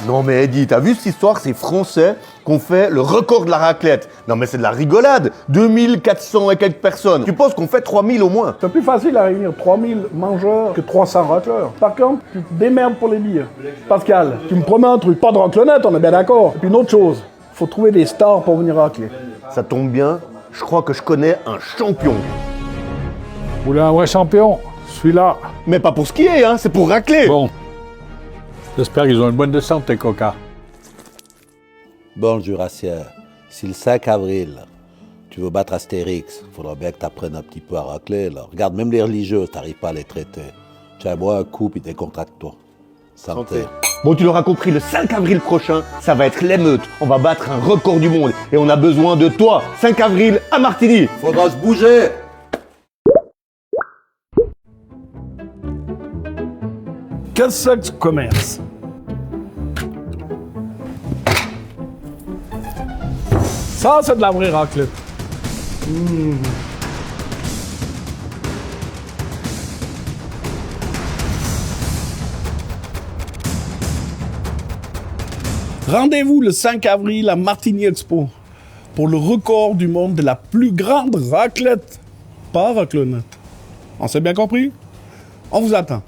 Non mais Eddie, t'as vu cette histoire? C'est français qu'on fait le record de la raclette. Non mais c'est de la rigolade. 2400 et quelques personnes. Tu penses qu'on fait 3000 au moins? C'est plus facile à réunir 3000 mangeurs que 300 racleurs. Par contre, tu te démerdes pour les billets. Pascal, tu me promets un truc. Pas de raclonnette, on est bien d'accord. Et puis une autre chose, faut trouver des stars pour venir racler. Ça tombe bien, je crois que je connais un champion. Vous voulez un vrai champion? Celui-là. Mais pas pour skier, hein, c'est pour racler. Bon. J'espère qu'ils ont une bonne descente, tes coca. Bon, Jurassien, si le 5 avril, tu veux battre Astérix, il faudra bien que tu apprennes un petit peu à racler. Là. Regarde, même les religieux, tu n'arrives pas à les traiter. Tiens-moi un coup, puis décontracte-toi. Santé. Bon, tu l'auras compris, le 5 avril prochain, ça va être l'émeute. On va battre un record du monde. Et on a besoin de toi, 5 avril à Martigny. Faudra se bouger. Qu'est-ce que tu commerces? Ça, c'est de la vraie raclette. Rendez-vous le 5 avril à Martigny Expo pour le record du monde de la plus grande raclette. Pas raclonnette. On s'est bien compris? On vous attend.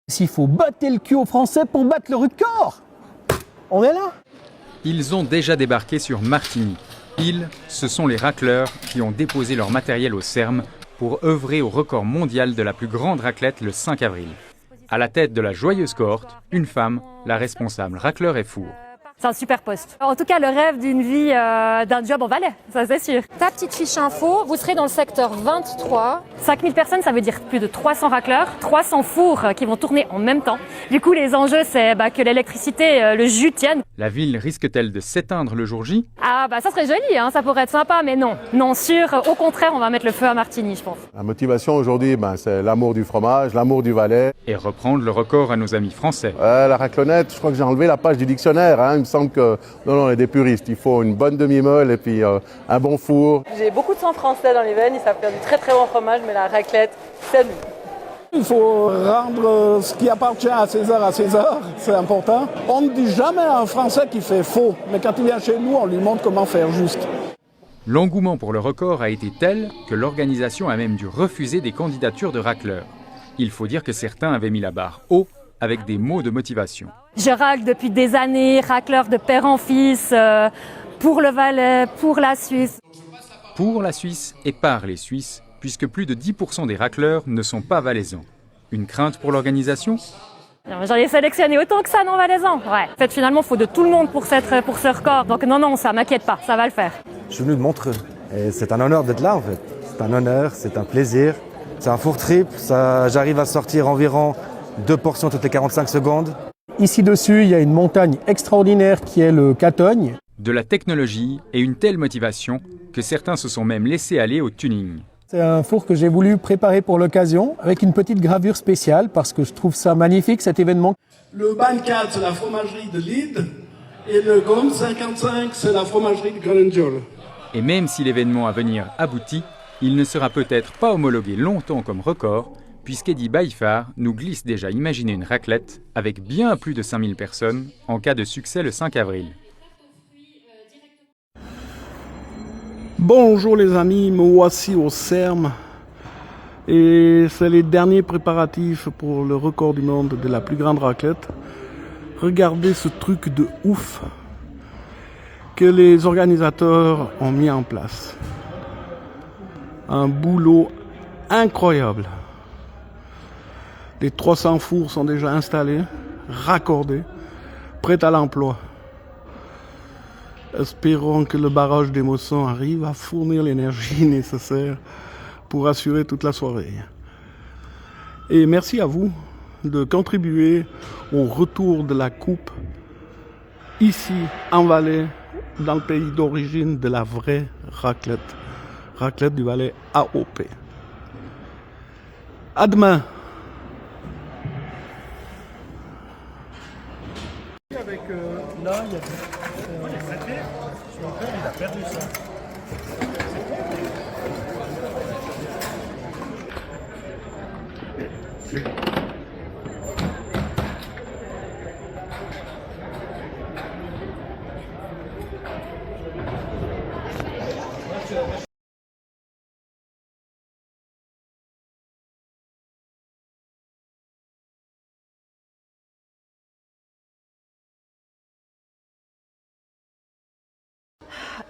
S'il faut battre le cul aux Français pour battre le record. On est là. Ils ont déjà débarqué sur Martigny. Ils, ce sont les racleurs qui ont déposé leur matériel au CERM pour œuvrer au record mondial de la plus grande raclette le 5 avril. À la tête de la joyeuse cohorte, une femme, la responsable racleur et four. C'est un super poste. En tout cas, le rêve d'une vie, d'un job en Valais, ça c'est sûr. Ta petite fiche info, vous serez dans le secteur 23. 5000 personnes, ça veut dire plus de 300 racleurs, 300 fours qui vont tourner en même temps. Du coup, les enjeux, c'est que l'électricité, le jus tienne. La ville risque-t-elle de s'éteindre le jour J? Ah ça serait joli, hein, ça pourrait être sympa, mais non. Non, sûr, au contraire, on va mettre le feu à Martigny, je pense. La motivation aujourd'hui, c'est l'amour du fromage, l'amour du Valais. Et reprendre le record à nos amis français. La raclonnette, je crois que j'ai enlevé la page du dictionnaire. Hein. Il me semble que, non, on est des puristes. Il faut une bonne demi-molle et puis un bon four. J'ai beaucoup de sang français dans les veines, ils savent faire du très très bon fromage, mais la raclette, c'est nous. Il faut rendre ce qui appartient à César, c'est important. On ne dit jamais à un Français qui fait faux, mais quand il vient chez nous, on lui montre comment faire juste. L'engouement pour le record a été tel que l'organisation a même dû refuser des candidatures de racleurs. Il faut dire que certains avaient mis la barre haut avec des mots de motivation. Je racle depuis des années, racleur de père en fils, pour le Valais, pour la Suisse. Pour la Suisse et par les Suisses, puisque plus de 10% des racleurs ne sont pas valaisans. Une crainte pour l'organisation? J'en ai sélectionné autant que ça, non valaisans. Ouais. En fait, finalement, il faut de tout le monde pour ce record. Donc non, ça m'inquiète pas, ça va le faire. Je suis venu de Montreux et c'est un honneur d'être là en fait. C'est un honneur, c'est un plaisir. C'est un four trip, j'arrive à sortir environ 2 portions toutes les 45 secondes. Ici dessus, il y a une montagne extraordinaire qui est le Catogne. De la technologie et une telle motivation que certains se sont même laissés aller au tuning. C'est un four que j'ai voulu préparer pour l'occasion avec une petite gravure spéciale parce que je trouve ça magnifique cet événement. Le Bancat, c'est la fromagerie de Lide et le GOM 55, c'est la fromagerie de Grenadiol. Et même si l'événement à venir aboutit, il ne sera peut-être pas homologué longtemps comme record, puisqu'Eddie Baïfard nous glisse déjà imaginer une raclette avec bien plus de 5000 personnes en cas de succès le 5 avril. Bonjour les amis, me voici au CERM et c'est les derniers préparatifs pour le record du monde de la plus grande raclette. Regardez ce truc de ouf que les organisateurs ont mis en place. Un boulot incroyable. Les 300 fours sont déjà installés, raccordés, prêts à l'emploi. Espérons que le barrage des Mossons arrive à fournir l'énergie nécessaire pour assurer toute la soirée. Et merci à vous de contribuer au retour de la coupe ici en Valais, dans le pays d'origine de la vraie raclette. Raclette du Valais AOP. À demain. là, il y a il a perdu ça.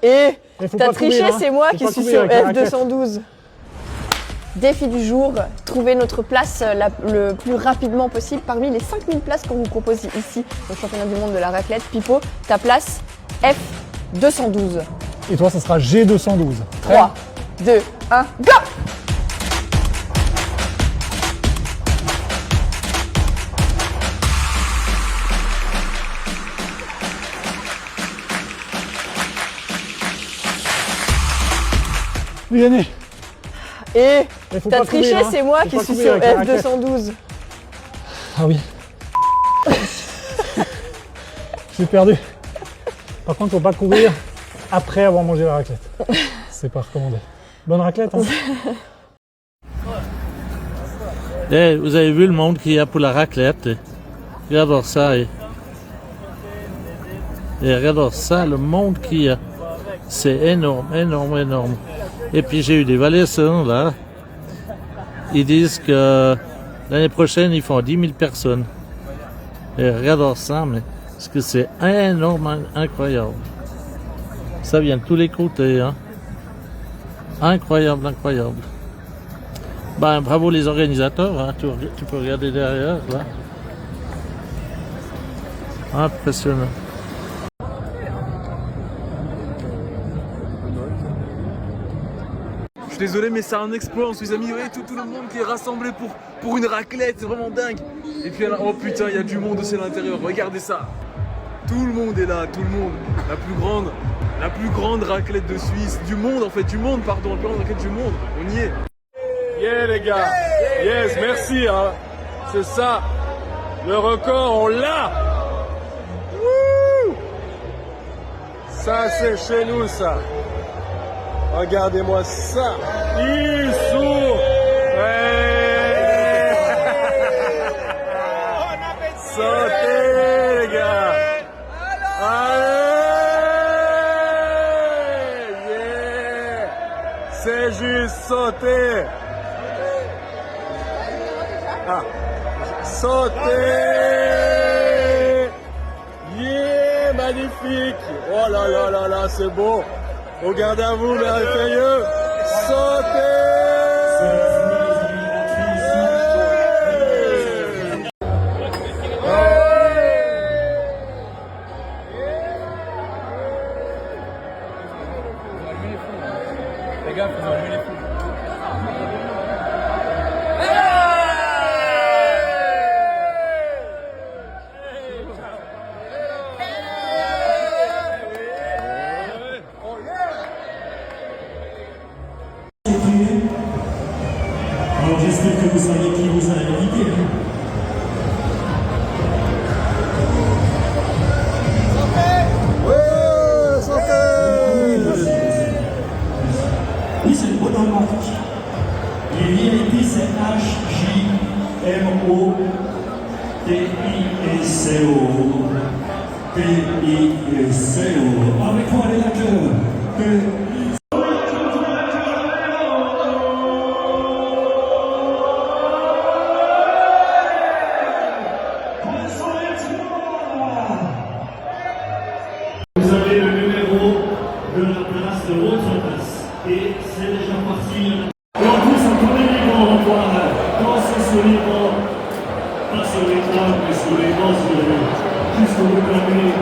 Et faut t'as pas triché, courir, hein. c'est moi Faut qui pas suis courir sur avec la F212. Défi du jour, trouver notre place le plus rapidement possible parmi les 5000 places qu'on vous propose ici au championnat du monde de la raclette. Pipo, ta place F212. Et toi, ça sera G212. 3, 2, 1, go! Vianney. Et faut t'as pas triché, courir, hein. c'est moi Faut qui pas suis courir sur avec la raclette. F212. Ah oui. J'ai perdu. Par contre, faut pas courir après avoir mangé la raclette. C'est pas recommandé. Bonne raclette, hein. Eh, vous avez vu le monde qu'il y a pour la raclette? Regardez ça. Et regardez ça, le monde qu'il y a. C'est énorme, énorme, énorme. Et puis j'ai eu des Valaisans là. Ils disent que l'année prochaine, ils font 10 000 personnes. Et regardez ça, mais parce que c'est énorme, incroyable. Ça vient de tous les côtés, hein. Incroyable, incroyable. Ben, bravo les organisateurs, hein. Tu peux regarder derrière, là. Impressionnant. Je suis désolé, mais c'est un exploit, on se les a mis, ouais, tout le monde qui est rassemblé pour une raclette, c'est vraiment dingue. Et puis, oh putain, il y a du monde aussi à l'intérieur, regardez ça. Tout le monde est là, tout le monde. La plus grande raclette de Suisse, du monde en fait, la plus grande raclette du monde, on y est. Yeah les gars, yes, merci, hein. C'est ça, le record, on l'a. Wouh. Ça c'est chez nous ça. Regardez-moi ça. Ils sont... Ouais. Sautez les gars. Allez. Yeah. C'est juste sauter. Ah. Sauter. Yeah, magnifique. Oh là là là là, c'est beau. Regardez à vous, merveilleux. Sautez. Les gars, faut allumer les fous. Alors j'espère que vous savez qui vous a invité. Ouais, santé. Oui, c'est le bonhomme Marc. Les VIP, c'est H-J-M-O-T-I-S-C-O. T-I-S-C-O. Avec moi, les acteurs. Vous avez le numéro de la place de votre place. Et c'est déjà parti. Et en plus, on connaît les gants, on doit danser sur les gants. Pas sur les tables, mais sur les gants, jusqu'au bout de la nuit.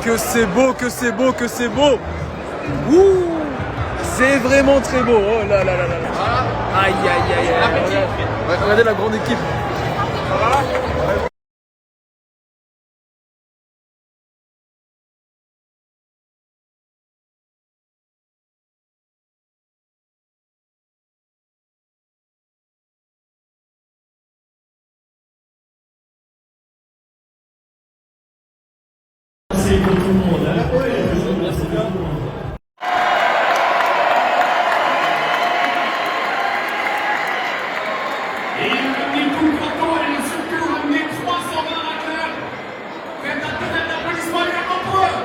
Que c'est beau, que c'est beau, que c'est beau. Ouh, c'est vraiment très beau. Oh là là là là. Aïe aïe aïe aïe. Regardez la grande équipe. C'est pour tout le monde. Et ramenez tout le canton et surtout ramenez 320 racleurs. Faites un tonnerre d'applaudissements également pour eux.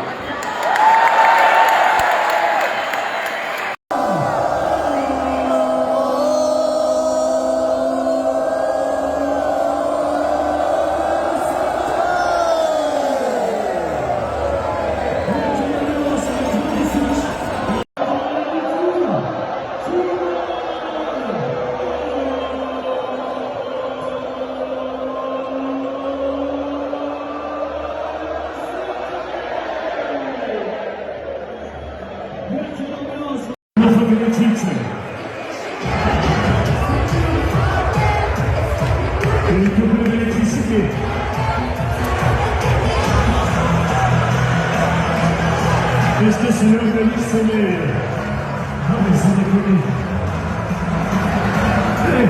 Est-ce que c'est l'organisme sommet? Non mais sans déconner. Allez.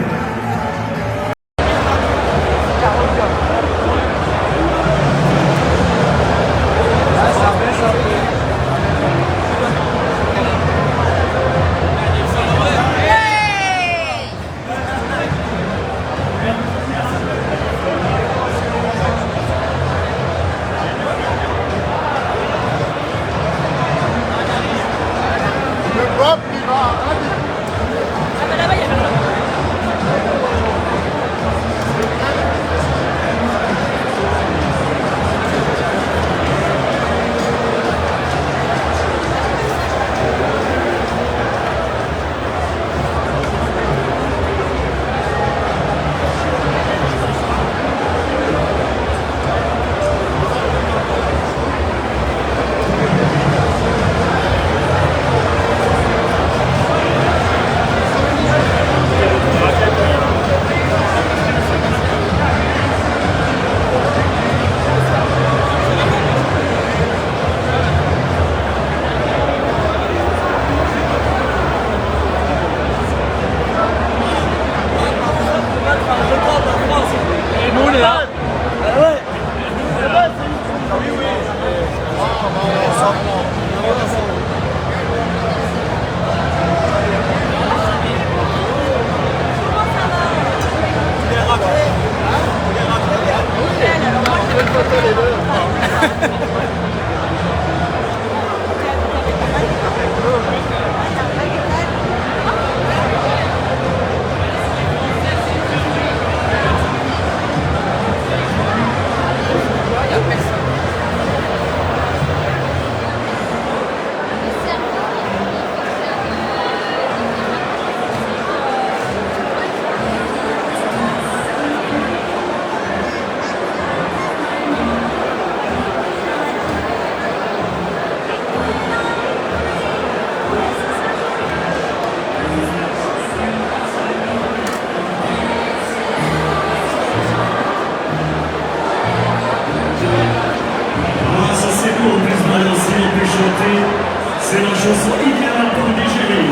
C'est la chanson idéale pour digérer.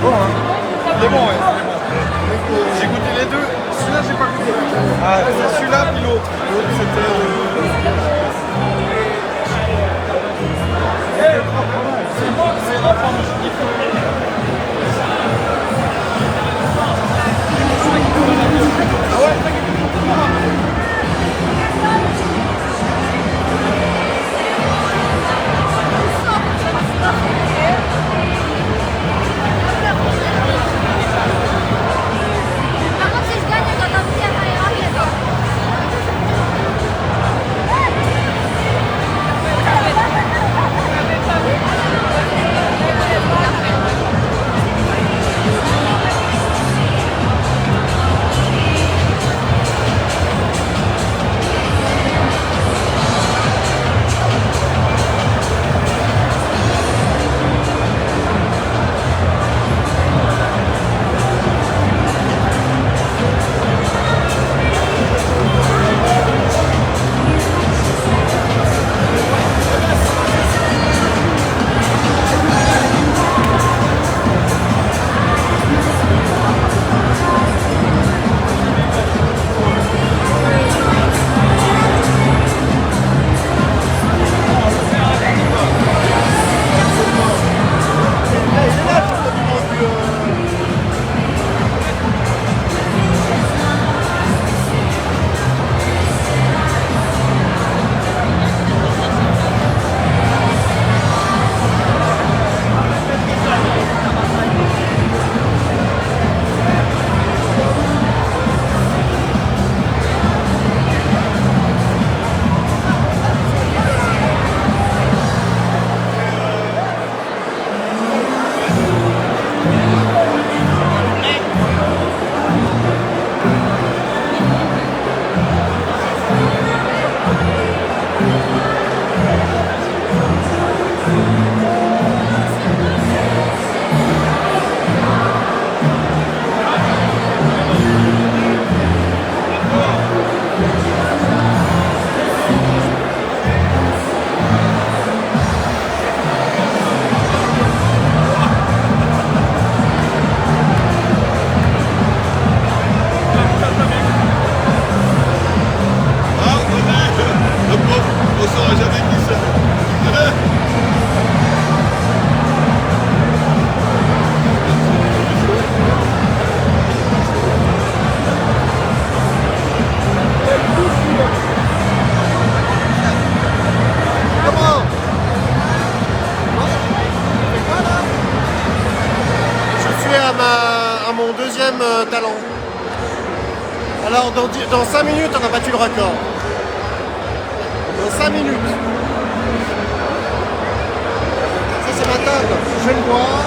Bon, hein. Il est bon, ouais, il est bon. J'ai goûté les deux. Celui-là, j'ai pas goûté. Ah, c'est celui-là, puis l'autre. L'autre, c'était... C'est bon, c'est la femme, je dis. Ah ouais. Par contre, si je gagne, je dois t'envoyer un Dans 5 minutes, on a battu le record. Dans 5 minutes. Ça, c'est ma table. Je vais le boire.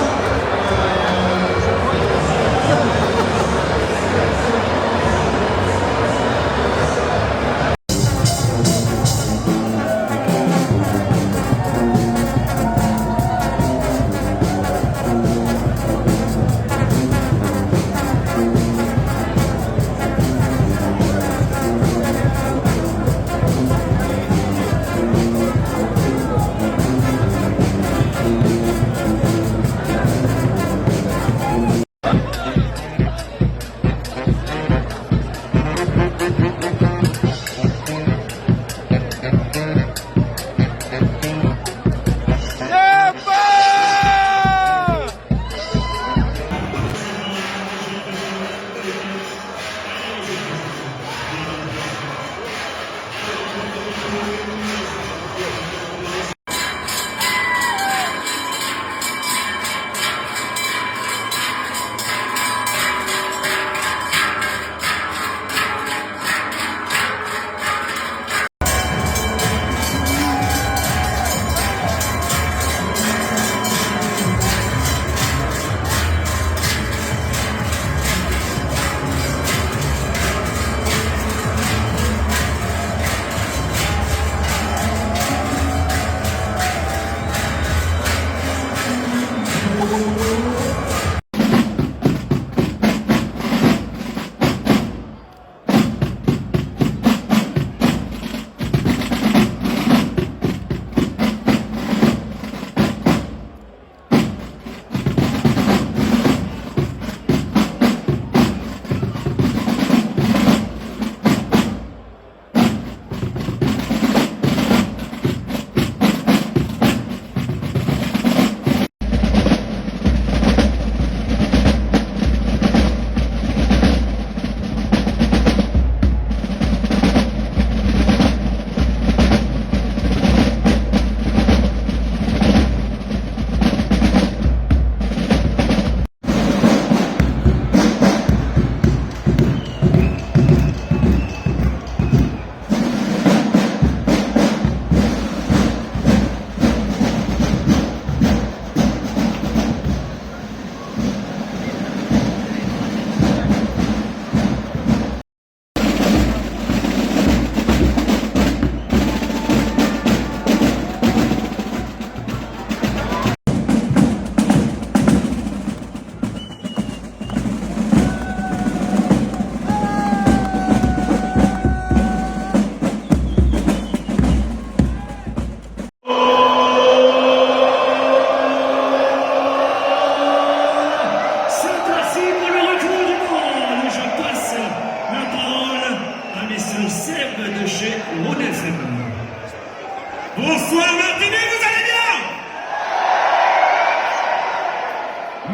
Bonsoir Martinique, vous allez bien?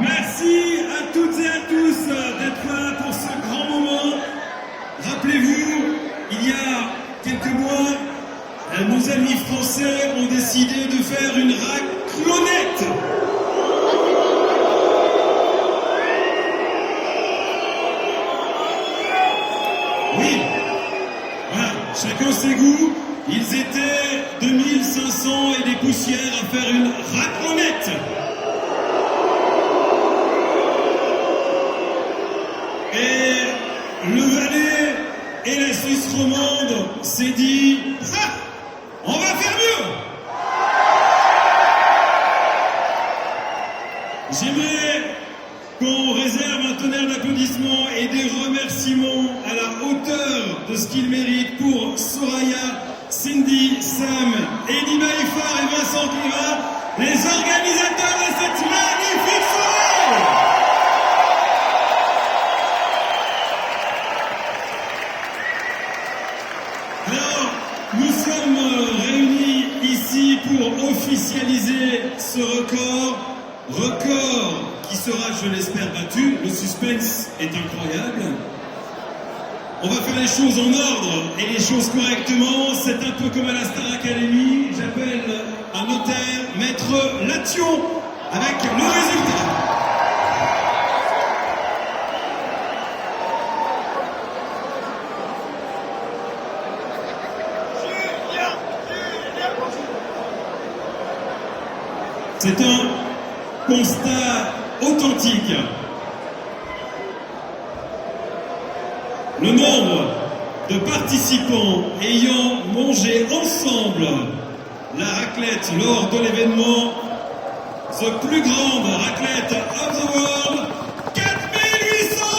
Merci à toutes et à tous d'être là pour ce grand moment. Rappelez-vous, il y a quelques mois, nos amis français ont décidé de faire une raclonnette. Oui, voilà, chacun ses goûts. Ils étaient 2500 et des poussières à faire une raclonnette. Et le Valais et la Suisse romande s'est dit ah, on va faire mieux. J'aimerais qu'on réserve un tonnerre d'applaudissements et des remerciements à la hauteur de ce qu'ils méritent pour Soraya, Cindy, Sam, Eddie Maïfar et Vincent Cliva, les organisateurs de cette magnifique soirée. Alors, nous sommes réunis ici pour officialiser ce record qui sera, je l'espère, battu. Le suspense est incroyable. On va faire les choses en ordre et les choses correctement. C'est un peu comme à la Star Academy. J'appelle un notaire, Maître Lation, avec le résultat. C'est un constat authentique. Le nombre de participants ayant mangé ensemble la raclette lors de l'événement The plus grande raclette of the world, 4893.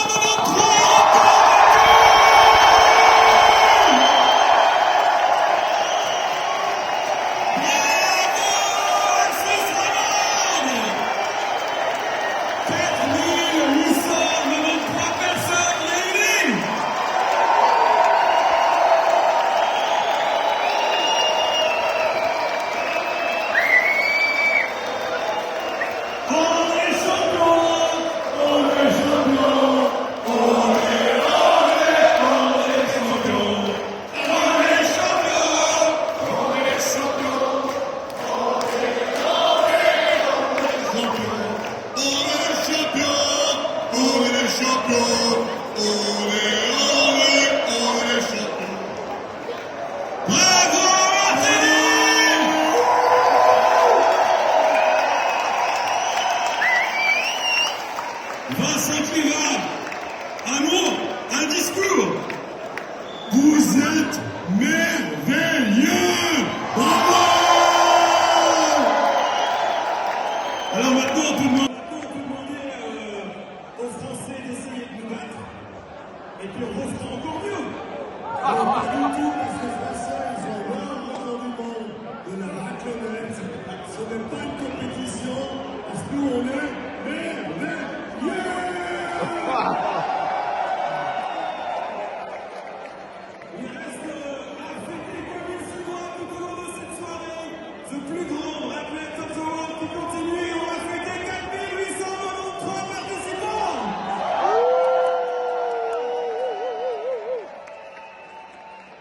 Vincent Clivard, un mot, un discours. Vous êtes merveilleux. Bravo. Alors maintenant, on peut demander aux Français d'essayer de nous battre. Et puis on refera encore mieux. Pas du tout, parce que les Français, ils ont vraiment du monde de la raclette. Ce n'est pas une compétition, parce que nous, on est merveilleux. Il reste à fêter comme il se doit tout au long de cette soirée. Ce plus grand raclette of the world qui continue. Et on va fêter 4893 participants.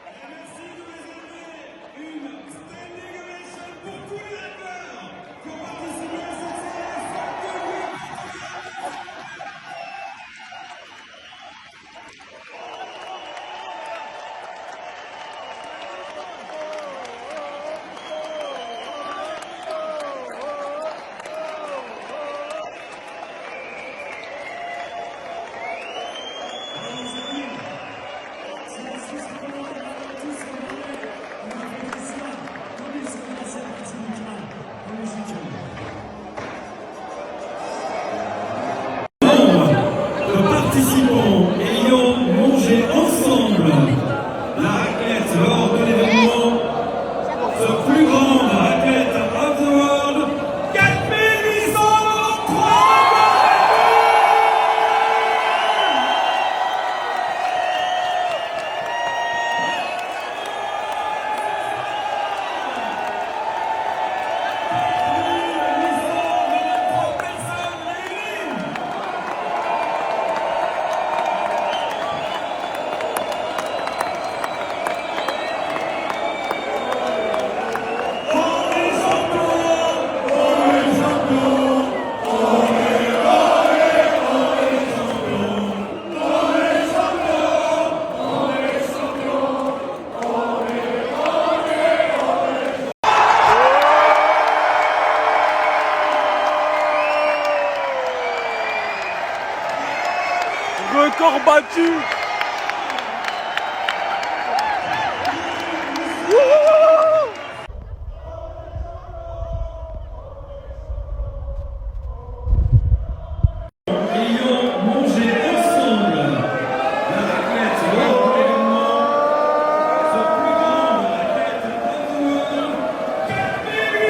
Et merci de les amener une standing ovation pour tous les racleurs qui ont participé à cette soirée. Participants ayant mangé ensemble la raclette lors de l'événement The plus grande raclette of the world, 4893. Record battu. Ayant mangé ensemble la raclette lors de l'événement The plus grande raclette of the world, 4893.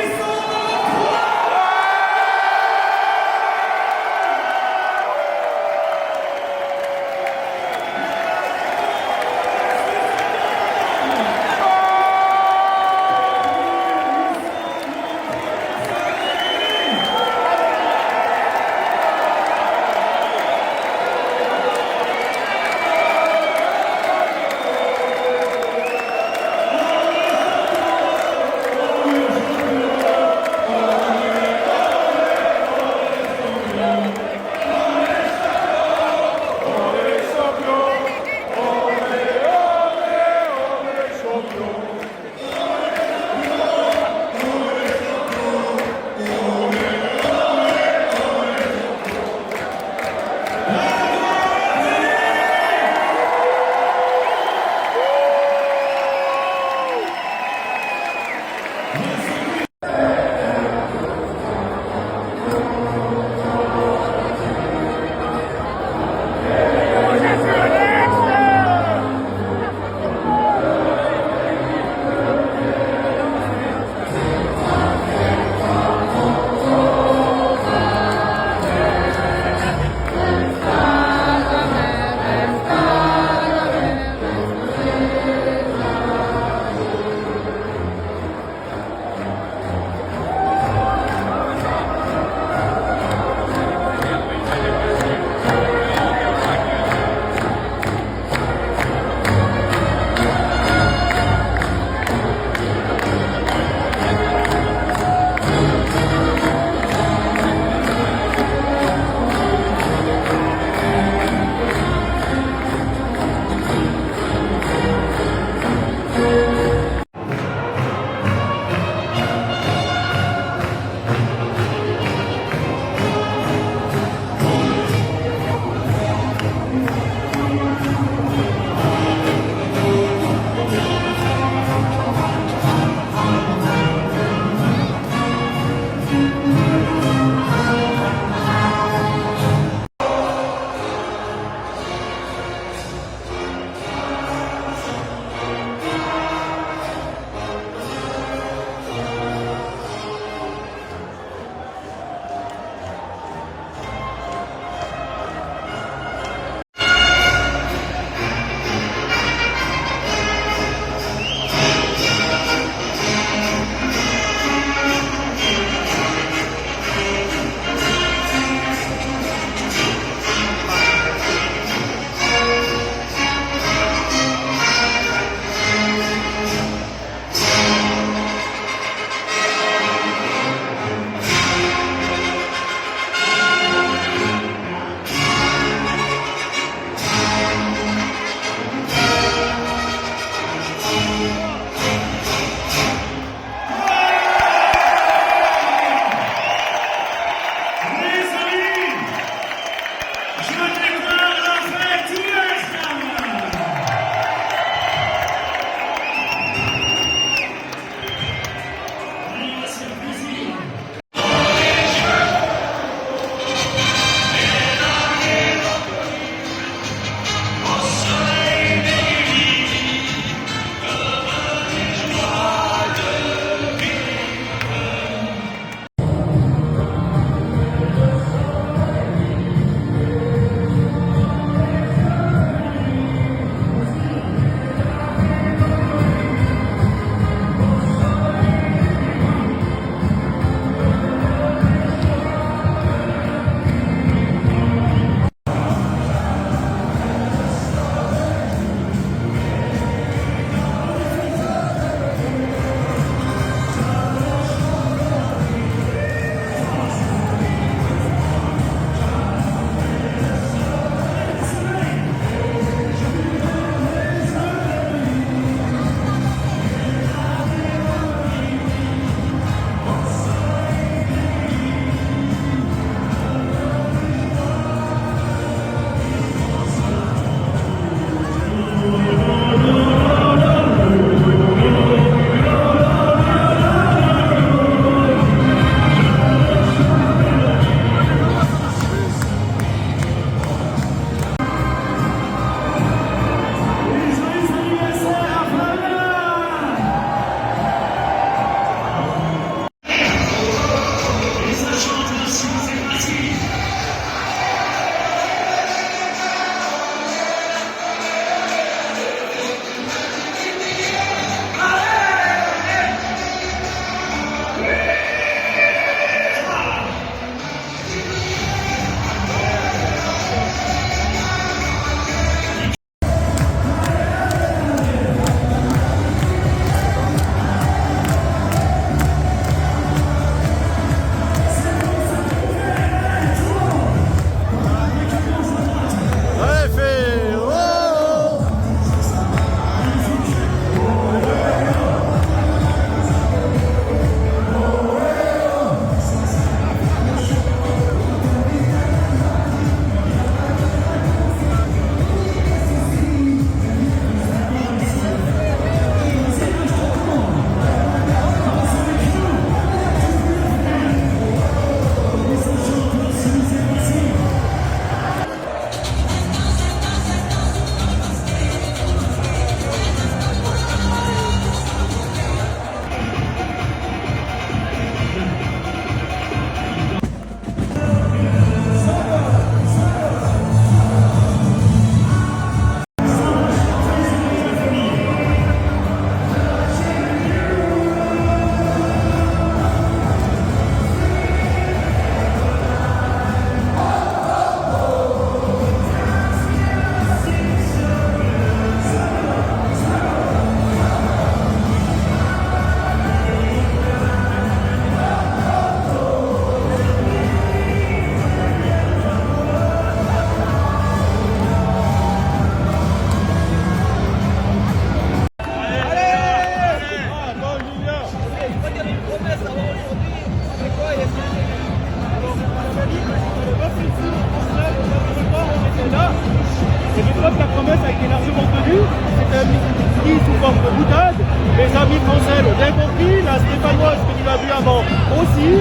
Bruxelles ont bien compris, la stéphanoise que tu l'as vu avant aussi.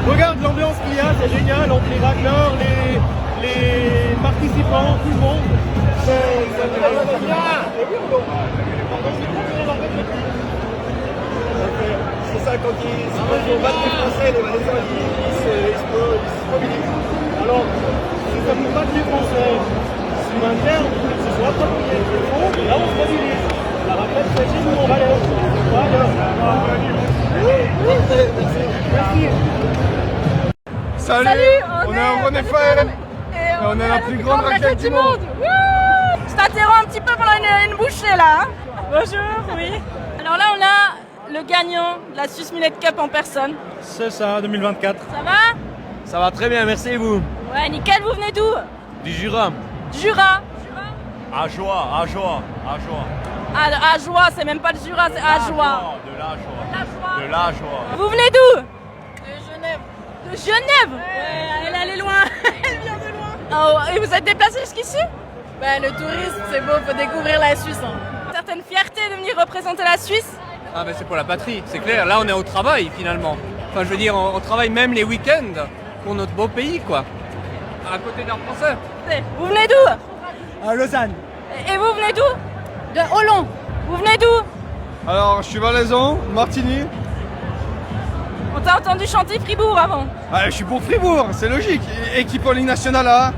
Regarde l'ambiance qu'il y a, c'est génial, entre les racleurs, les participants, tout le monde. C'est ça, quand ils vont battre les Français, les Valaisans, ils se mobilisent. Alors, si ça vous battre les Français sur un terme, que ce soit approprié, et là on se mobilise. La raclette, c'est chez nous, on va aller. Merci. Salut, on est en René Fair et on est la plus grande raclette du monde. Je t'interromps un petit peu pendant une bouchée là. Bonjour, oui. Alors là, on a le gagnant de la Swiss Millet Cup en personne. C'est ça, 2024. Ça va? Ça va très bien, merci et vous? Ouais, nickel, vous venez d'où? Du Jura. Du Jura? Ajoie. Ah, Ajoie, c'est même pas le Jura, c'est Ajoie. De l'Ajoie. Vous venez d'où? De Genève. De Genève? Ouais, elle est loin. Elle vient de loin. Oh, et vous êtes déplacé jusqu'ici? Ben, le tourisme, c'est beau, faut découvrir la Suisse. Certaine fierté de venir représenter la Suisse? Ah ben c'est pour la patrie, c'est clair. Là on est au travail finalement. Enfin je veux dire, on travaille même les week-ends pour notre beau pays quoi. À côté d'un Français. Vous venez d'où? À Lausanne. Et vous venez d'où? De Hollande. Vous venez d'où? Alors, je suis valaisan, Martigny. On t'a entendu chanter Fribourg avant. Ah, je suis pour Fribourg, c'est logique. Équipe en Ligue nationale là.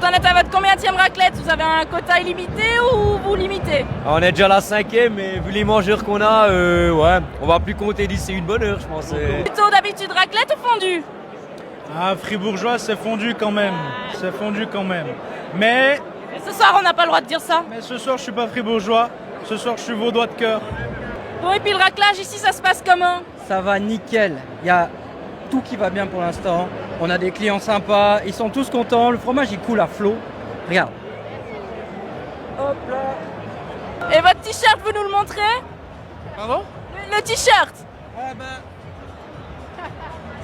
Vous en êtes à votre combienième raclette? Vous avez un quota illimité ou vous limitez? On est déjà à la 5e, mais vu les mangeurs qu'on a, ouais, on va plus compter d'ici une bonne heure, je pense. Plutôt d'habitude raclette ou fondue? Ah, fribourgeois, c'est fondu quand même. C'est fondu quand même. Mais ce soir, on n'a pas le droit de dire ça. Mais ce soir, je suis pas fribourgeois. Ce soir, je suis vaudois de cœur. Bon, et puis le raclage ici, ça se passe comment? Ça va nickel. Il y a tout qui va bien pour l'instant. On a des clients sympas, ils sont tous contents. Le fromage, il coule à flot. Regarde. Hop là. Et votre t-shirt, vous nous le montrez? Pardon? Le t-shirt. Ah ben...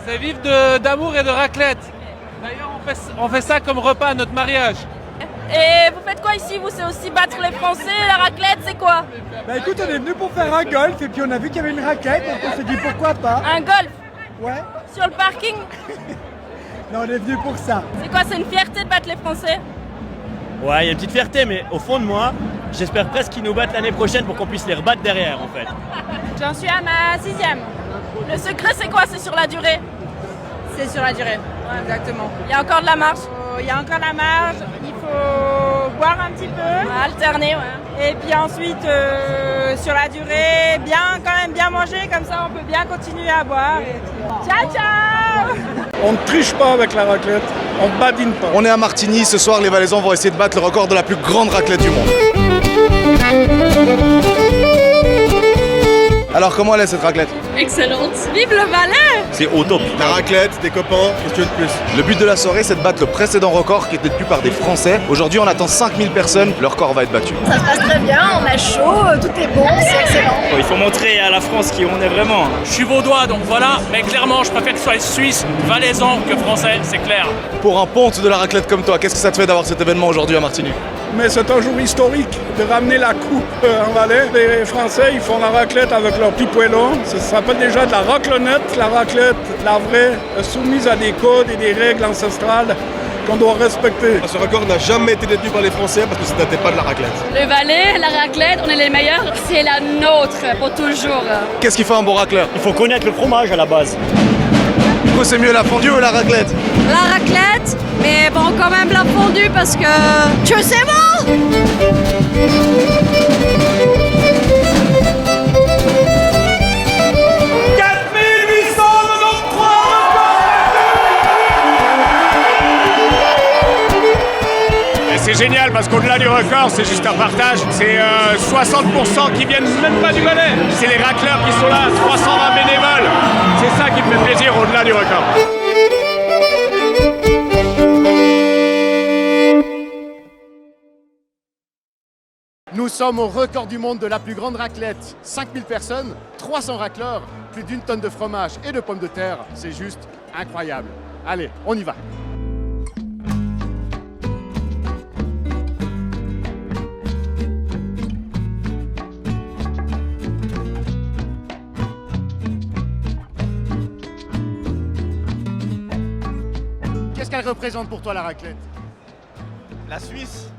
C'est vivre d'amour et de raclette. D'ailleurs, on fait ça comme repas à notre mariage. Et vous faites quoi ici? Vous, c'est aussi battre les Français, la raclette, c'est quoi? Bah écoute, on est venu pour faire un golf et puis on a vu qu'il y avait une raclette, donc on s'est dit pourquoi pas. Un golf? Ouais. Sur le parking? Non, on est venu pour ça. C'est quoi, c'est une fierté de battre les Français? Ouais, il y a une petite fierté, mais au fond de moi, j'espère presque qu'ils nous battent l'année prochaine pour qu'on puisse les rebattre derrière en fait. J'en suis à ma 6e. Le secret, c'est quoi? C'est sur la durée? C'est sur la durée, ouais, exactement. Il y a encore de la marge? Il y a encore de la marge, il faut boire un petit peu. Alterner, ouais. Et puis ensuite, sur la durée, quand même bien manger, comme ça on peut bien continuer à boire. Et puis... Ciao, ciao! On ne triche pas avec la raclette, on ne badine pas. On est à Martigny, ce soir les Valaisans vont essayer de battre le record de la plus grande raclette du monde. Alors comment elle est cette raclette? Excellente! Vive le Valais! C'est au top. La raclette, des copains, qu'est-ce que tu veux de plus? Le but de la soirée, c'est de battre le précédent record qui était tenu par des Français. Aujourd'hui, on attend 5000 personnes, le record va être battu. Ça se passe très bien, on a chaud, tout est bon, c'est excellent. Il faut montrer à la France qui on est vraiment. Je suis vaudois, donc voilà, mais clairement, je préfère que ce soit suisse, valaisan que français, c'est clair. Pour un ponte de la raclette comme toi, qu'est-ce que ça te fait d'avoir cet événement aujourd'hui à Martigny? Mais c'est un jour historique de ramener la coupe en Valais. Les Français, ils font la raclette avec leur petit poêlon. Ça s'appelle déjà de la raclonnette. La raclette, la vraie, soumise à des codes et des règles ancestrales qu'on doit respecter. Ce record n'a jamais été détenu par les Français parce que ce n'était pas de la raclette. Le Valais, la raclette, on est les meilleurs. C'est la nôtre pour toujours. Qu'est-ce qui fait un bon racleur? Il faut connaître le fromage à la base. Du coup, c'est mieux la fondue ou la raclette? La raclette, mais bon, quand même la fondue parce que c'est bon! C'est génial parce qu'au-delà du record, c'est juste un partage. C'est 60% qui viennent même pas du Valais. C'est les racleurs qui sont là, 320 bénévoles. C'est ça qui me fait plaisir au-delà du record. Nous sommes au record du monde de la plus grande raclette. 5000 personnes, 300 racleurs, plus d'1 tonne de fromage et de pommes de terre. C'est juste incroyable. Allez, on y va. qu'elle représente pour toi la raclette? La Suisse,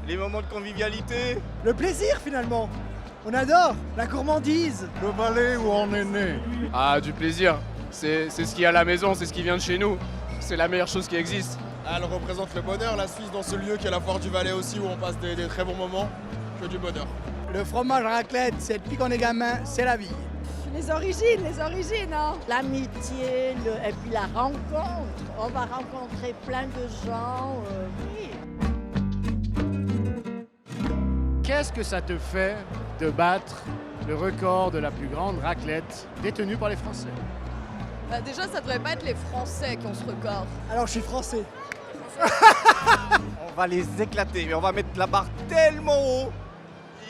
les moments de convivialité. Le plaisir finalement. On adore la gourmandise. Le Valais où on est né. Ah, du plaisir. C'est ce qu'il y a à la maison, c'est ce qui vient de chez nous. C'est la meilleure chose qui existe. Elle représente le bonheur, la Suisse, dans ce lieu qui est la foire du Valais aussi, où on passe des très bons moments, que du bonheur. Le fromage raclette, c'est depuis qu'on est gamin, c'est la vie. Les origines, hein. L'amitié, et puis la rencontre. On va rencontrer plein de gens, oui. Qu'est-ce que ça te fait de battre le record de la plus grande raclette détenue par les Français? Bah déjà, ça devrait pas être les Français qui ont ce record. Alors je suis français. On va les éclater, mais on va mettre la barre tellement haut.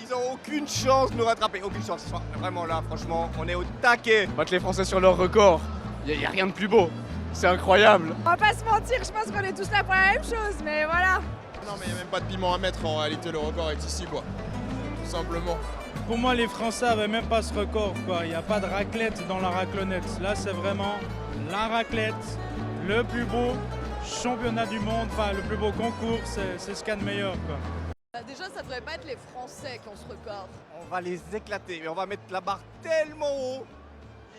Ils n'ont aucune chance de nous rattraper, aucune chance. Vraiment là, franchement, on est au taquet. Battre les Français sur leur record, il n'y a rien de plus beau. C'est incroyable. On va pas se mentir, je pense qu'on est tous là pour la même chose, mais voilà. Non mais il n'y a même pas de piment à mettre, en réalité le record est ici quoi. Tout simplement. Pour moi, les Français n'avaient même pas ce record, quoi. Il n'y a pas de raclette dans la raclonnette. Là, c'est vraiment la raclette, le plus beau championnat du monde, enfin le plus beau concours, c'est ce qu'il y a de meilleur, quoi. Bah déjà, ça devrait pas être les Français qui ont ce record. On va les éclater, mais on va mettre la barre tellement haut.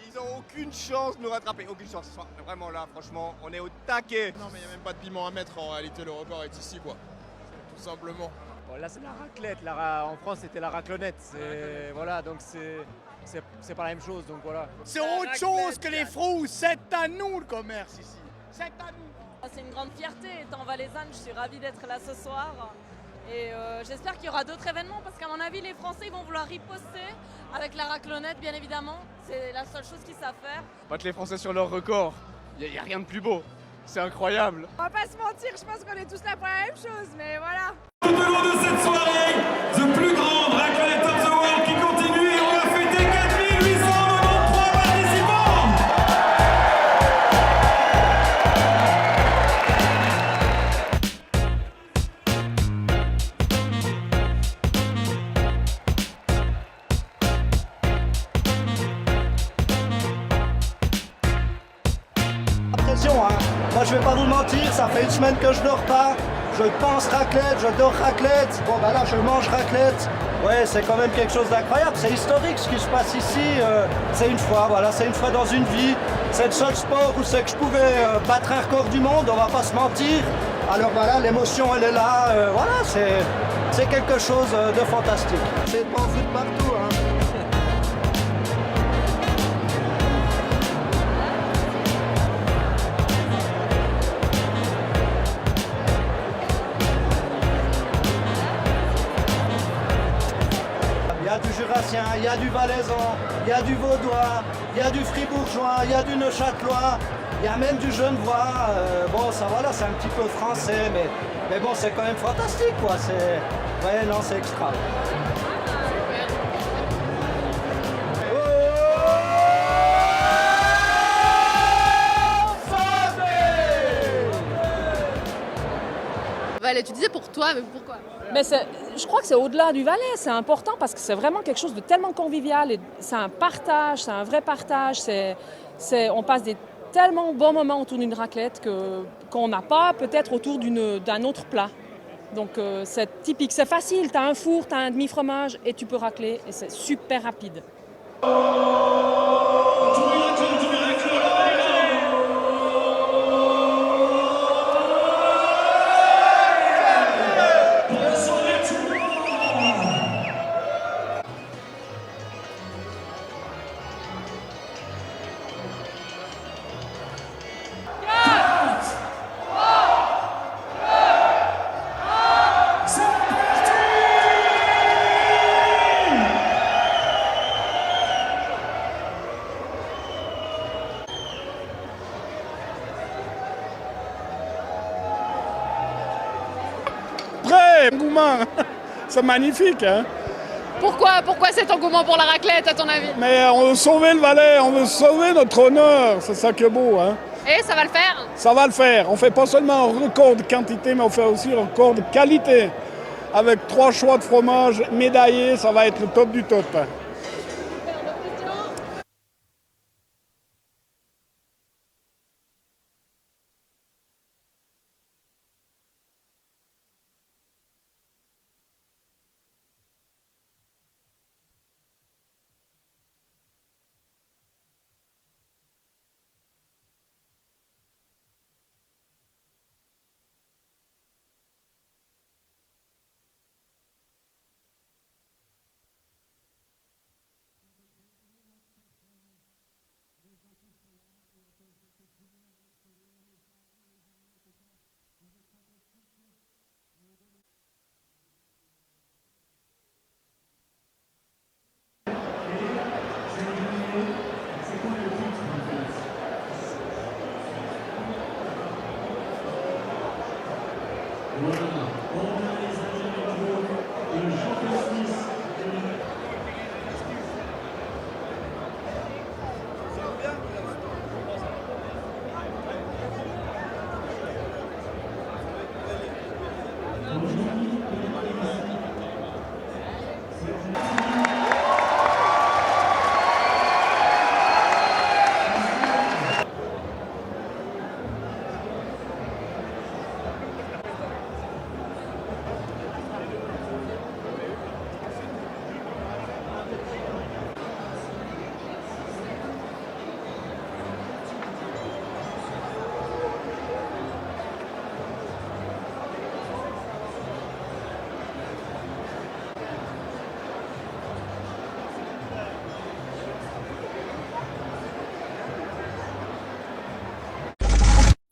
Ils n'ont aucune chance de nous rattraper, aucune chance. Vraiment là, franchement, on est au taquet. Non mais il n'y a même pas de piment à mettre, en réalité le record est ici quoi. Tout simplement. Bon, là c'est la raclette, en France c'était la raclonnette. Voilà, donc c'est pas la même chose, donc voilà. C'est autre chose que les frousses, c'est à nous le commerce ici. C'est à nous. C'est une grande fierté, étant valaisanne, je suis ravie d'être là ce soir. Et j'espère qu'il y aura d'autres événements parce qu'à mon avis, les Français ils vont vouloir riposter avec la raclonnette, bien évidemment. C'est la seule chose qu'ils savent faire. Battre les Français sur leur record, il n'y a rien de plus beau. C'est incroyable. On va pas se mentir, je pense qu'on est tous là pour la même chose, mais voilà. Tout au long de cette soirée, the plus grande raclette of the world qui continue et on va fêter 4893 participants. Attention, hein. Moi je vais pas vous mentir, ça fait une semaine que je dors pas. Je pense raclette, je dors raclette. Bon bah là je mange raclette. Ouais, c'est quand même quelque chose d'incroyable. C'est historique ce qui se passe ici. C'est une fois, voilà, c'est une fois dans une vie. C'est le seul sport où c'est que je pouvais battre un record du monde, on va pas se mentir. Alors voilà, l'émotion elle est là. Voilà, c'est quelque chose de fantastique. C'est pas en foot partout, hein. Il y a du Jurassien, il y a du Valaisan, il y a du Vaudois, il y a du Fribourgeois, il y a du Neuchâtelois, il y a même du Genevois. Bon, ça voilà, c'est un petit peu français, mais bon, c'est quand même fantastique, quoi. Ouais, non, c'est extra. Valais, tu disais pour toi, mais pourquoi? Mais je crois que c'est au-delà du Valais, c'est important parce que c'est vraiment quelque chose de tellement convivial. C'est un partage, c'est un vrai partage. On passe des tellement bons moments autour d'une raclette qu'on n'a pas peut-être autour d'un autre plat. Donc c'est typique, c'est facile, tu as un four, tu as un demi-fromage et tu peux racler et c'est super rapide. Engouement, c'est magnifique, hein. Pourquoi cet engouement pour la raclette, à ton avis? Mais on veut sauver le Valais, on veut sauver notre honneur, c'est ça qui est beau, hein. Et ça va le faire? Ça va le faire. On fait pas seulement un record de quantité, mais on fait aussi un record de qualité. Avec 3 choix de fromage médaillés, ça va être le top du top.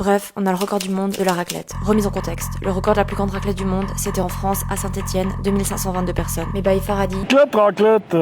Bref, on a le record du monde de la raclette. Remise en contexte, le record de la plus grande raclette du monde, c'était en France, à Saint-Etienne, 2522 personnes. Mais Baïfar a dit... Raclette,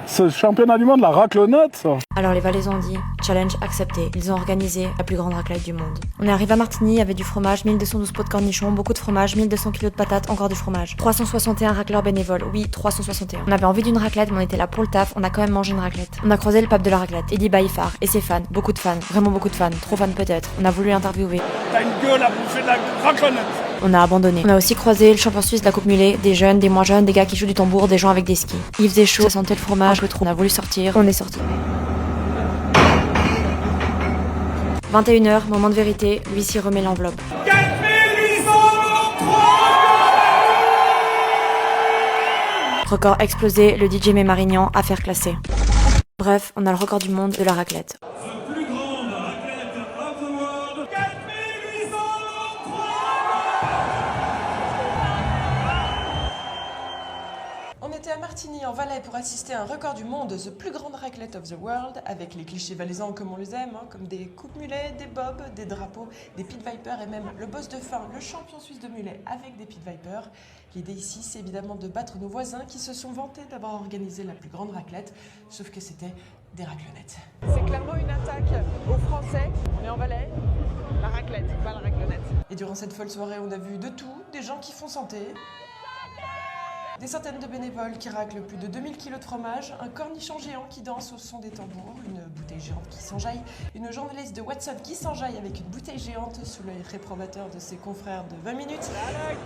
c'est le championnat du monde, la raclonnette, ça. Alors les Valaisans ont dit, challenge accepté. Ils ont organisé la plus grande raclette du monde. On est arrivé à Martigny avec du fromage, 1212 pots de cornichons, beaucoup de fromage, 1200 kilos de patates, encore du fromage. 361 racleurs bénévoles, oui, 361. On avait envie d'une raclette, mais on était là pour le taf, on a quand même mangé une raclette. On a croisé le pape de la raclette, Eddie Baïfar, et ses fans, beaucoup de fans, vraiment beaucoup de fans, trop fans peut-être. On a voulu l'interviewer. T'as une gueule à bouffer de la raclonnette. On a abandonné. On a aussi croisé le champion suisse de la coupe mulet, des jeunes, des moins jeunes, des gars qui jouent du tambour, des gens avec des skis. Il faisait chaud, ça sentait le fromage, un peu trop. On a voulu sortir, on est sorti. 21h, moment de vérité, l'huissier remet l'enveloppe. 4803 Record explosé, le DJ met Marignan, affaire classée. Bref, on a le record du monde de la raclette. À Martigny en Valais pour assister à un record du monde, The plus grande raclette of the world, avec les clichés valaisans comme on les aime, comme des coupes mulets, des bobs, des drapeaux, des pit vipers et même le boss de fin, le champion suisse de mulet avec des pit vipers. L'idée ici, c'est évidemment de battre nos voisins qui se sont vantés d'avoir organisé la plus grande raclette, sauf que c'était des raclonettes. C'est clairement une attaque aux Français, on est en Valais, la raclette, pas la raclonnette. Et durant cette folle soirée, on a vu de tout, des gens qui font santé, des centaines de bénévoles qui raclent plus de 2000 kg de fromage, un cornichon géant qui danse au son des tambours, une bouteille géante qui s'enjaille, une journaliste de WhatsApp qui s'enjaille avec une bouteille géante sous l'œil réprobateur de ses confrères de 20 minutes,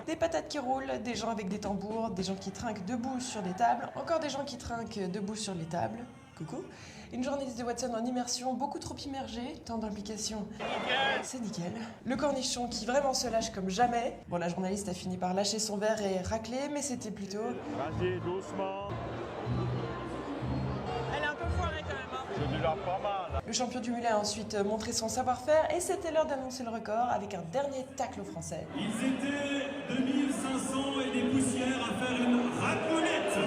des patates qui roulent, des gens avec des tambours, des gens qui trinquent debout sur des tables, encore des gens qui trinquent debout sur les tables. Coucou. Une journaliste de WhatsApp en immersion, beaucoup trop immergée, tant d'implications. C'est nickel. Le cornichon qui vraiment se lâche comme jamais. Bon, la journaliste a fini par lâcher son verre et racler, mais c'était plutôt... Vas-y, doucement. Elle est un peu foirée quand même, hein. C'est déjà pas mal. Le champion du mulet a ensuite montré son savoir-faire et c'était l'heure d'annoncer le record avec un dernier tacle aux Français. Ils étaient 2500 et des poussières à faire une raclette.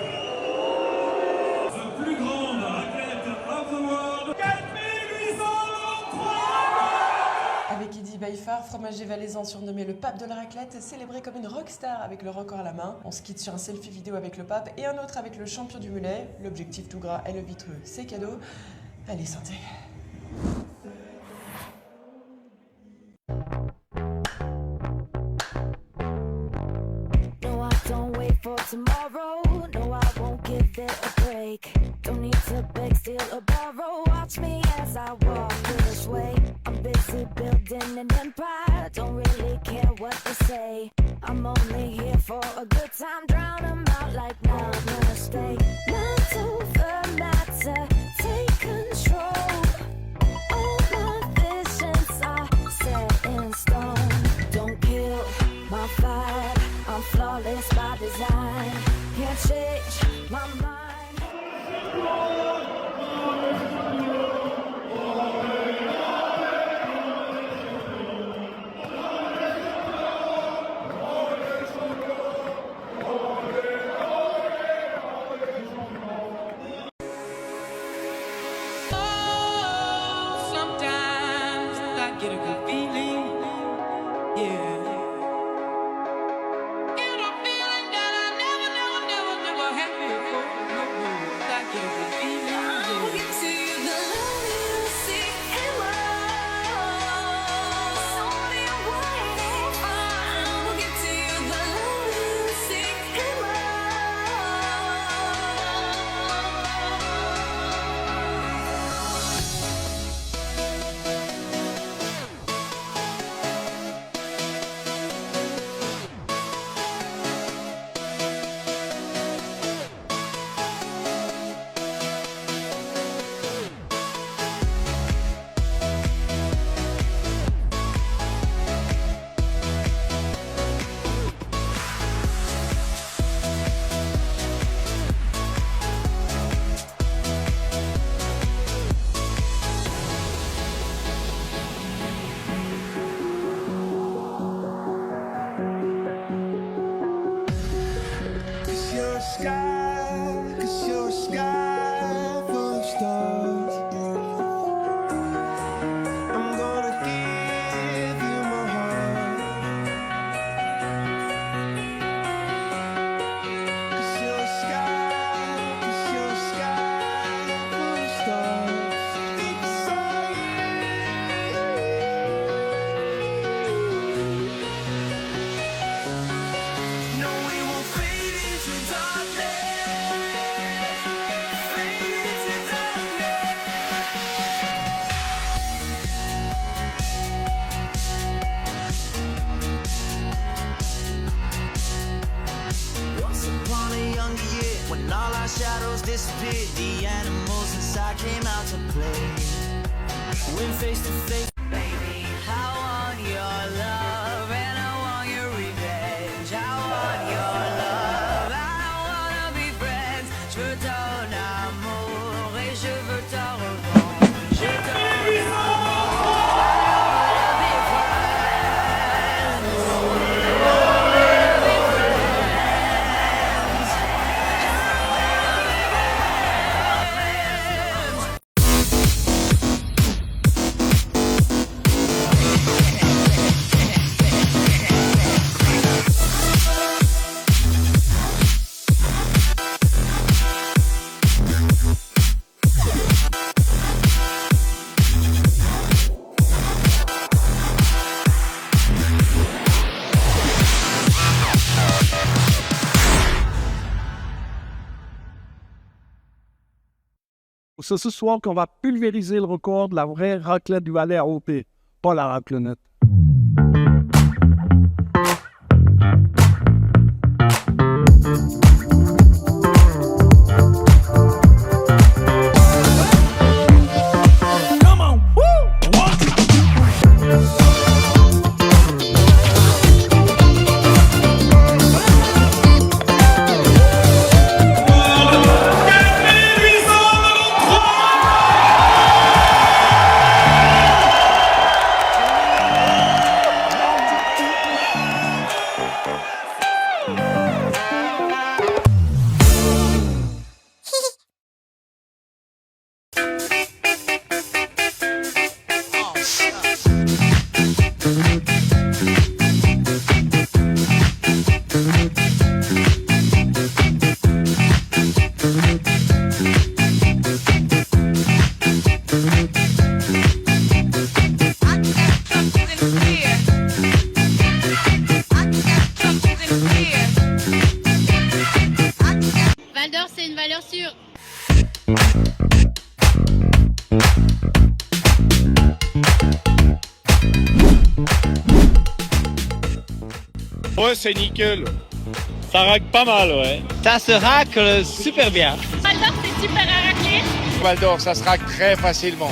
The plus grande raclette of the world. 4803. Avec Eddie Baïfar, fromager valaisan surnommé le pape de la raclette, célébré comme une rockstar avec le record à la main. On se quitte sur un selfie vidéo avec le pape et un autre avec le champion du mulet. L'objectif tout gras et le vitreux, c'est cadeau. Allez, santé. No, I don't wait for tomorrow. No, I won't give it a break. Don't need to beg, steal or borrow. Watch me as I walk this way. I'm busy building an empire. Don't really care what they say. I'm only here for a good time. Drown 'em out like now, no mistake. Not over matter, take control. All my visions are set in stone. Don't kill my vibe. I'm flawless by design. Can't change my mind. Sometimes I get a good feeling, yeah. Get a feeling that I never shadows disappeared, the animals inside came out to play. Went face to face, baby. I want your love and I want your revenge. I want your love, I don't wanna be friends. Je veux ton amour et je veux ta revanche. Je veux ton C'est ce soir qu'on va pulvériser le record de la vraie raclette du Valais AOP, pas la raclonnette. Val d'Or, c'est une valeur sûre. Ouais, c'est nickel. Ça racle pas mal, ouais. Ça se racle super bien. Val d'Or, c'est super à racler. Val d'Or, ça se racle très facilement.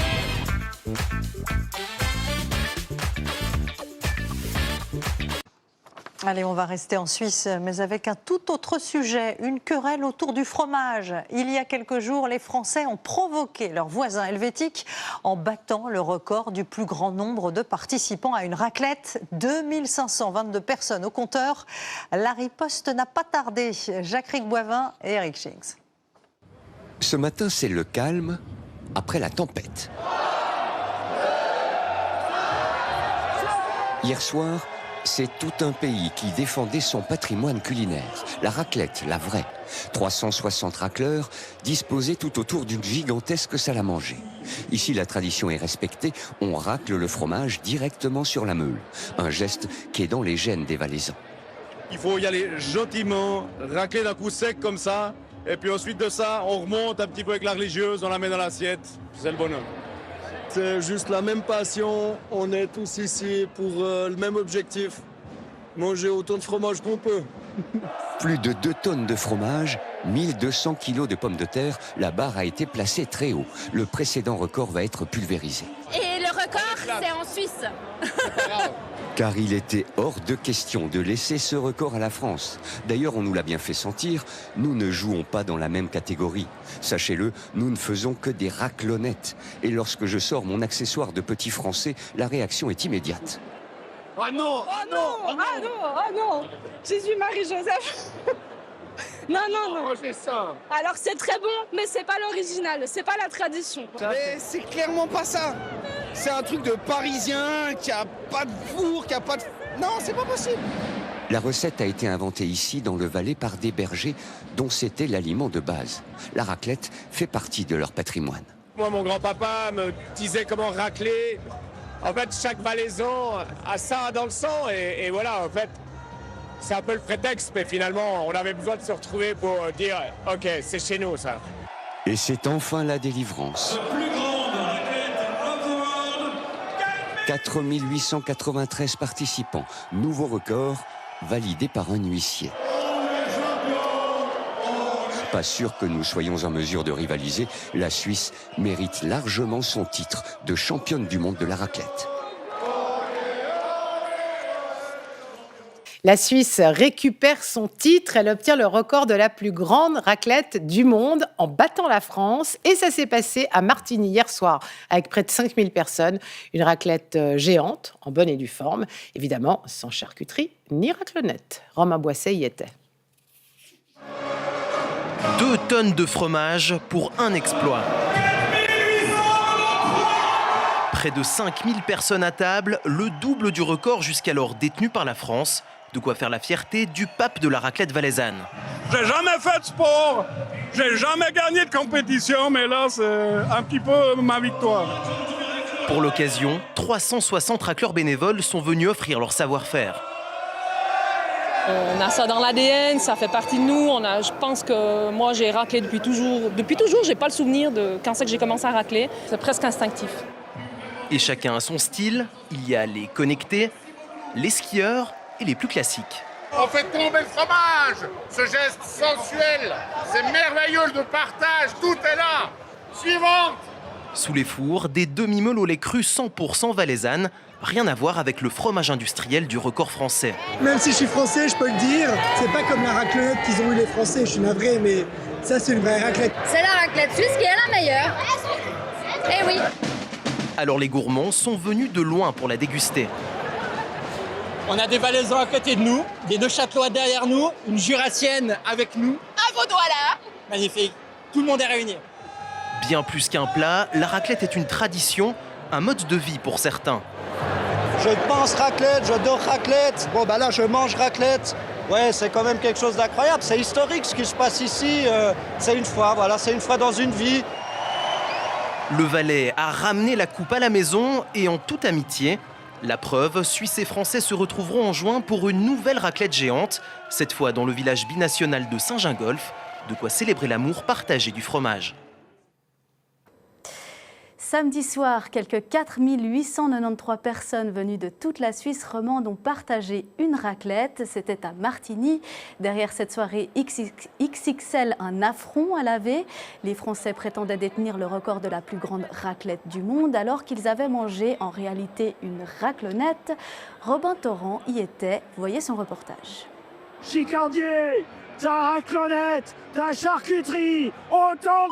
Allez, on va rester en Suisse, mais avec un tout autre sujet, une querelle autour du fromage. Il y a quelques jours, les Français ont provoqué leurs voisins helvétiques en battant le record du plus grand nombre de participants à une raclette. 2522 personnes au compteur. La riposte n'a pas tardé. Jacques Boivin et Eric Schings. Ce matin, c'est le calme après la tempête. Hier soir, c'est tout un pays qui défendait son patrimoine culinaire. La raclette, la vraie. 360 racleurs disposés tout autour d'une gigantesque salle à manger. Ici, la tradition est respectée. On racle le fromage directement sur la meule. Un geste qui est dans les gènes des Valaisans. Il faut y aller gentiment, racler d'un coup sec comme ça. Et puis ensuite de ça, on remonte un petit peu avec la religieuse, on la met dans l'assiette. C'est le bonheur. C'est juste la même passion, on est tous ici pour le même objectif, manger autant de fromage qu'on peut. Plus de 2 tonnes de fromage, 1200 kilos de pommes de terre, la barre a été placée très haut. Le précédent record va être pulvérisé. Et le record, c'est en Suisse. Car il était hors de question de laisser ce record à la France. D'ailleurs, on nous l'a bien fait sentir, nous ne jouons pas dans la même catégorie. Sachez-le, nous ne faisons que des raclonettes. Et lorsque je sors mon accessoire de petit français, la réaction est immédiate. Ah non, ah non, ah non, ah non, Jésus, Marie, Joseph. Non, non, non. C'est ça. Alors c'est très bon, mais c'est pas l'original, c'est pas la tradition. Mais c'est clairement pas ça. C'est un truc de Parisien qui a pas de four, qui a pas de... Non, c'est pas possible. La recette a été inventée ici, dans le Valais, par des bergers dont c'était l'aliment de base. La raclette fait partie de leur patrimoine. Moi, mon grand-papa me disait comment racler. En fait, chaque Valaisan a ça dans le sang et voilà, en fait, c'est un peu le prétexte, mais finalement, on avait besoin de se retrouver pour dire « Ok, c'est chez nous, ça ». Et c'est enfin la délivrance. 4893 participants, nouveau record, validé par un huissier. Pas sûr que nous soyons en mesure de rivaliser. La Suisse mérite largement son titre de championne du monde de la raclette. La Suisse récupère son titre, elle obtient le record de la plus grande raclette du monde en battant la France. Et ça s'est passé à Martigny hier soir avec près de 5000 personnes. Une raclette géante, en bonne et due forme, évidemment sans charcuterie ni raclonnette. Romain Boisset y était. 2 tonnes de fromage pour un exploit. Près de 5000 personnes à table, le double du record jusqu'alors détenu par la France. De quoi faire la fierté du pape de la raclette valaisanne. J'ai jamais fait de sport, j'ai jamais gagné de compétition, mais là c'est un petit peu ma victoire. Pour l'occasion, 360 racleurs bénévoles sont venus offrir leur savoir-faire. On a ça dans l'ADN, ça fait partie de nous. Je pense que moi j'ai raclé depuis toujours. Depuis toujours, j'ai pas le souvenir de quand c'est que j'ai commencé à racler. C'est presque instinctif. Et chacun a son style. Il y a les connectés, les skieurs et les plus classiques. On fait tomber le fromage, ce geste sensuel, c'est merveilleux de partage, tout est là. Suivante. Sous les fours, des demi-meules au lait cru 100% valaisanne. Rien à voir avec le fromage industriel du record français. Même si je suis français, je peux le dire, c'est pas comme la raclette qu'ils ont eu les Français, je suis navré, mais ça c'est une vraie raclette. C'est la raclette suisse qui est la meilleure. Eh oui. Alors les gourmands sont venus de loin pour la déguster. On a des Valaisans à côté de nous, des Neuchâtelois derrière nous, une Jurassienne avec nous. Un Vaudois là. Magnifique, tout le monde est réuni. Bien plus qu'un plat, la raclette est une tradition, un mode de vie pour certains. Je pense raclette, j'adore raclette. Bon bah là je mange raclette. Ouais, c'est quand même quelque chose d'incroyable, c'est historique ce qui se passe ici. C'est une fois, voilà, c'est une fois dans une vie. Le Valais a ramené la coupe à la maison et en toute amitié. La preuve, Suisses et Français se retrouveront en juin pour une nouvelle raclette géante, cette fois dans le village binational de Saint-Gingolph, de quoi célébrer l'amour partagé du fromage. Samedi soir, quelques 4893 personnes venues de toute la Suisse romande ont partagé une raclette. C'était à Martigny. Derrière cette soirée XXL, un affront à laver. Les Français prétendaient détenir le record de la plus grande raclette du monde alors qu'ils avaient mangé en réalité une raclonnette. Robin Torrent y était. Voyez son reportage. Chicandier, ta raclonnette, ta charcuterie, autant.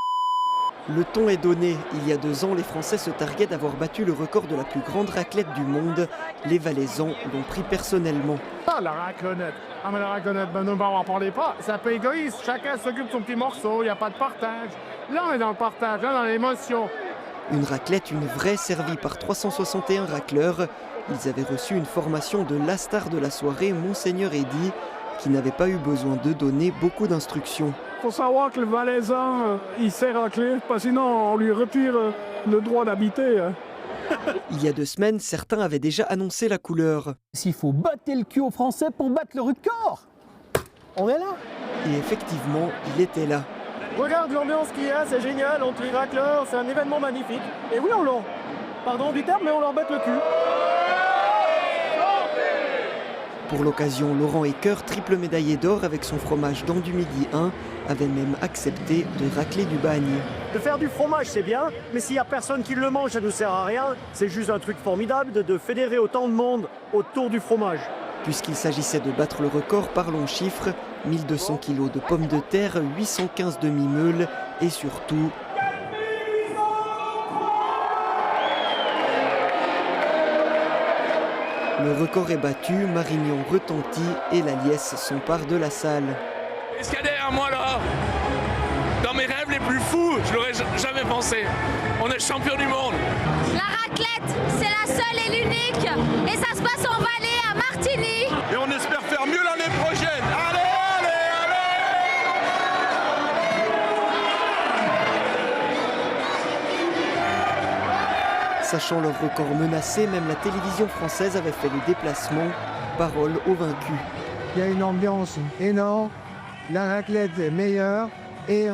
Le ton est donné. Il y a 2 ans, les Français se targuaient d'avoir battu le record de la plus grande raclette du monde. Les Valaisans l'ont pris personnellement. Ah, la raclonnette. Ah, mais la raclonnette, ben non, on n'en parlait pas. C'est un peu égoïste. Chacun s'occupe de son petit morceau. Il n'y a pas de partage. Là, on est dans le partage, là, dans l'émotion. Une raclette, une vraie, servie par 361 racleurs. Ils avaient reçu une formation de l'astar de la soirée, Monseigneur Eddy, qui n'avait pas eu besoin de donner beaucoup d'instructions. Il faut savoir que le Valaisan, il sait racler, parce que sinon on lui retire le droit d'habiter. Il y a 2 semaines, certains avaient déjà annoncé la couleur. S'il faut battre le cul aux Français pour battre le record, on est là. Et effectivement, il était là. Regarde l'ambiance qu'il y a, c'est génial, entre les racleurs, c'est un événement magnifique. Et oui, pardon du terme, mais on leur bête le cul. Pour l'occasion, Laurent Ecker, triple médaillé d'or avec son fromage d'An du Midi 1, avait même accepté de racler du bagne. De faire du fromage, c'est bien, mais s'il n'y a personne qui le mange, ça ne sert à rien. C'est juste un truc formidable de fédérer autant de monde autour du fromage. Puisqu'il s'agissait de battre le record, parlons chiffres. 1200 kg de pommes de terre, 815 demi-meules et surtout... Le record est battu, Marignan retentit et la liesse s'empare de la salle. Qu'est-ce qu'il y a derrière moi là? Dans mes rêves les plus fous, je l'aurais jamais pensé. On est champion du monde. La raclette, c'est la seule et l'unique. Et ça se passe en Valais, à Martigny. Et on espère faire mieux l'année prochaine. Allez, allez, Sachant leur record menacé, même la télévision française avait fait le déplacement. Parole aux vaincus. Il y a une ambiance énorme, la raclette est meilleure et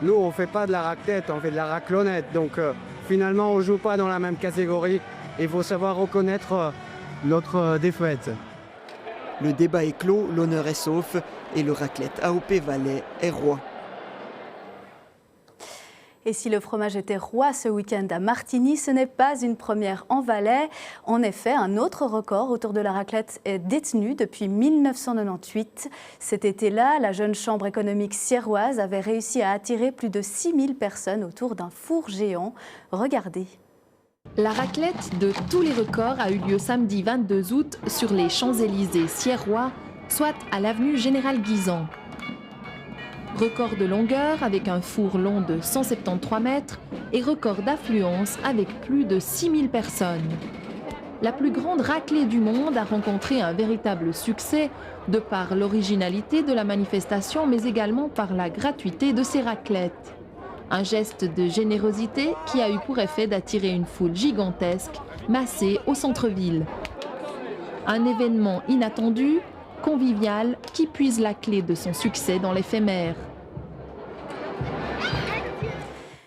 nous on fait pas de la raclette, on fait de la raclonnette. Donc finalement on joue pas dans la même catégorie. Il faut savoir reconnaître notre défaite. Le débat est clos, l'honneur est sauf et le raclette AOP Valais est roi. Et si le fromage était roi ce week-end à Martigny, ce n'est pas une première en Valais. En effet, un autre record autour de la raclette est détenu depuis 1998. Cet été-là, la jeune chambre économique sierroise avait réussi à attirer plus de 6000 personnes autour d'un four géant. Regardez. La raclette de tous les records a eu lieu samedi 22 août sur les Champs-Élysées sierrois, soit à l'avenue Général Guisan. Record de longueur avec un four long de 173 mètres et record d'affluence avec plus de 6000 personnes. La plus grande raclée du monde a rencontré un véritable succès de par l'originalité de la manifestation mais également par la gratuité de ses raclettes. Un geste de générosité qui a eu pour effet d'attirer une foule gigantesque massée au centre-ville. Un événement inattendu, convivial, qui puise la clé de son succès dans l'éphémère.